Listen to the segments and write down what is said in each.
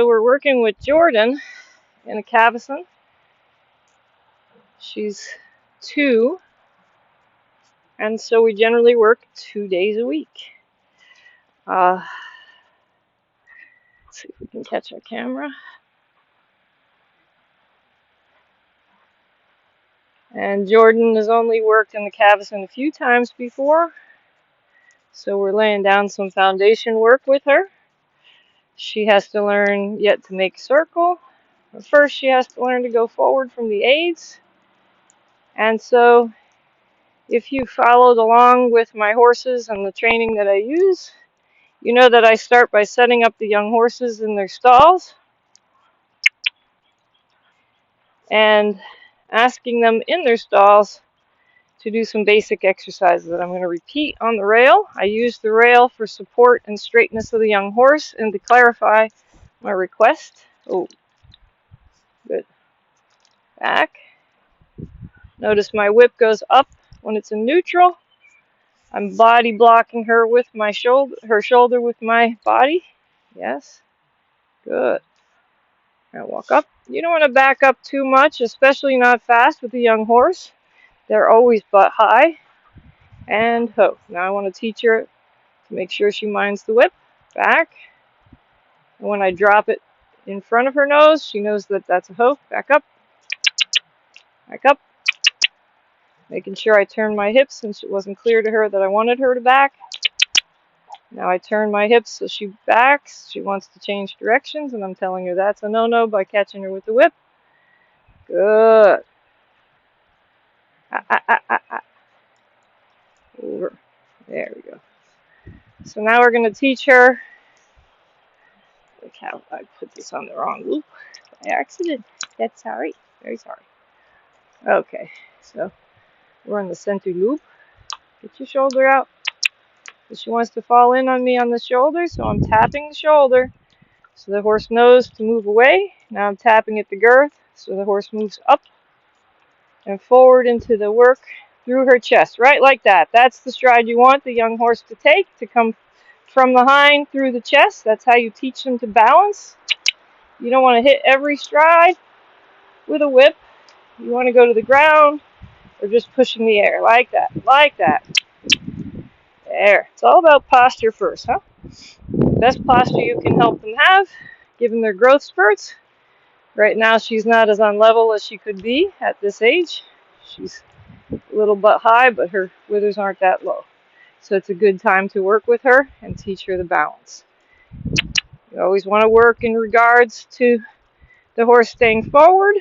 So we're working with Jordan in a cavesson. She's 2, and so we generally work 2 days a week. Let's see if we can catch our camera. And Jordan has only worked in the cavesson a few times before, so we're laying down some foundation work with her. She has to learn yet to make a circle. But first, she has to learn to go forward from the aids. And so, if you followed along with my horses and the training that I use, you know that I start by setting up the young horses in their stalls and asking them in their stalls to do some basic exercises that I'm going to repeat on the rail. I use the rail for support and straightness of the young horse and to clarify my request. Oh, good. Back. Notice my whip goes up when it's in neutral. I'm body blocking her with my shoulder, her shoulder with my body. Yes. Good. Now walk up. You don't want to back up too much, especially not fast with a young horse. They're always butt high. And ho. Now I want to teach her to make sure she minds the whip. Back. And when I drop it in front of her nose, she knows that that's a ho. Back up. Back up. Making sure I turn my hips since it wasn't clear to her that I wanted her to back. Now I turn my hips so she backs. She wants to change directions, and I'm telling her that's a no-no by catching her with the whip. Good. Over. There we go. So now we're going to teach her. Look how I put this on the wrong loop by accident. That's sorry. Very sorry. Okay, so we're in the center loop. Get your shoulder out. So she wants to fall in on me on the shoulder, so I'm tapping the shoulder so the horse knows to move away. Now I'm tapping at the girth so the horse moves up and forward into the work through her chest, right like that. That's the stride you want the young horse to take, to come from the hind through the chest. That's how you teach them to balance. You don't want to hit every stride with a whip. You want to go to the ground or just pushing the air like that, like that. There. It's all about posture first, huh? Best posture you can help them have, given their growth spurts. Right now she's not as on level as she could be at this age. She's a little butt high, but her withers aren't that low. So it's a good time to work with her and teach her the balance. You always want to work in regards to the horse staying forward,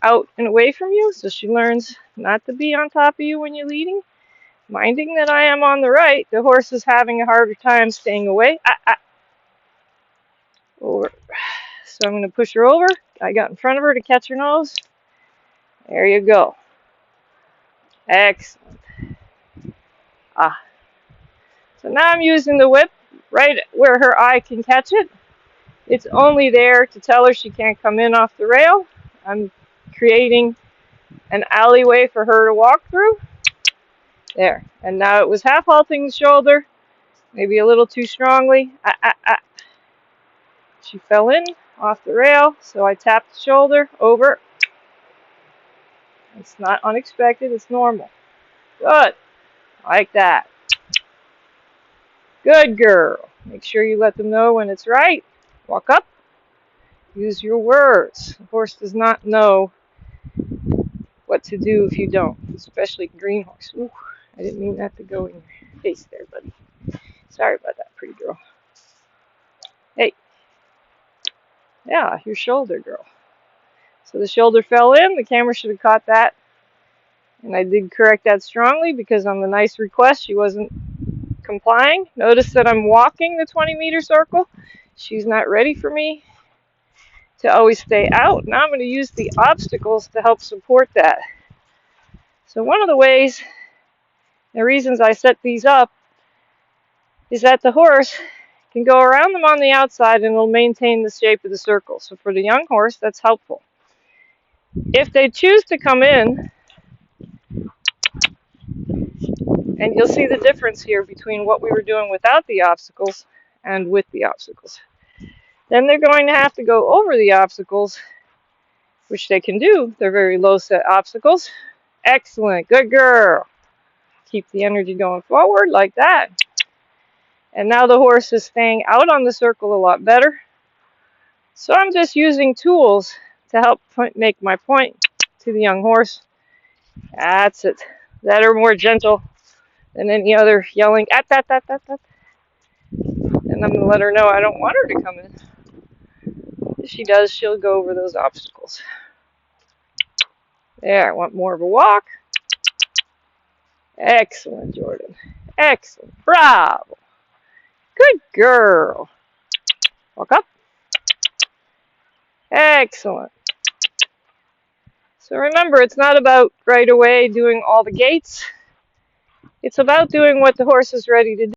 out and away from you, so she learns not to be on top of you when you're leading. Minding that I am on the right, the horse is having a harder time staying away. Over. So I'm going to push her over. I got in front of her to catch her nose. There you go. Excellent. So now I'm using the whip right where her eye can catch it. It's only there to tell her she can't come in off the rail. I'm creating an alleyway for her to walk through. There. And now it was half halting the shoulder, maybe a little too strongly. She fell in off the rail, so I tapped the shoulder over. It's not unexpected, it's normal. Good. Like that. Good girl. Make sure you let them know when it's right. Walk up. Use your words. The horse does not know what to do if you don't, especially green horse. Ooh, I didn't mean that to go in your face there, buddy. Sorry about that, pretty girl. Hey. Yeah, your shoulder, girl. So the shoulder fell in. The camera should have caught that. And I did correct that strongly because on the nice request, she wasn't complying. Notice that I'm walking the 20-meter circle. She's not ready for me to always stay out. Now I'm going to use the obstacles to help support that. So one of the ways, the reasons I set these up, is that the horse can go around them on the outside and it'll maintain the shape of the circle. So for the young horse, that's helpful. If they choose to come in, and you'll see the difference here between what we were doing without the obstacles and with the obstacles. Then they're going to have to go over the obstacles, which they can do. They're very low set obstacles. Excellent. Good girl. Keep the energy going forward like that. And now the horse is staying out on the circle a lot better. So I'm just using tools to help make my point to the young horse. That's it. That are more gentle than any other yelling, at that. And I'm going to let her know I don't want her to come in. If she does, she'll go over those obstacles. There, I want more of a walk. Excellent, Jordan. Excellent. Bravo. Good girl. Walk up. Excellent. So remember, it's not about right away doing all the gaits. It's about doing what the horse is ready to do.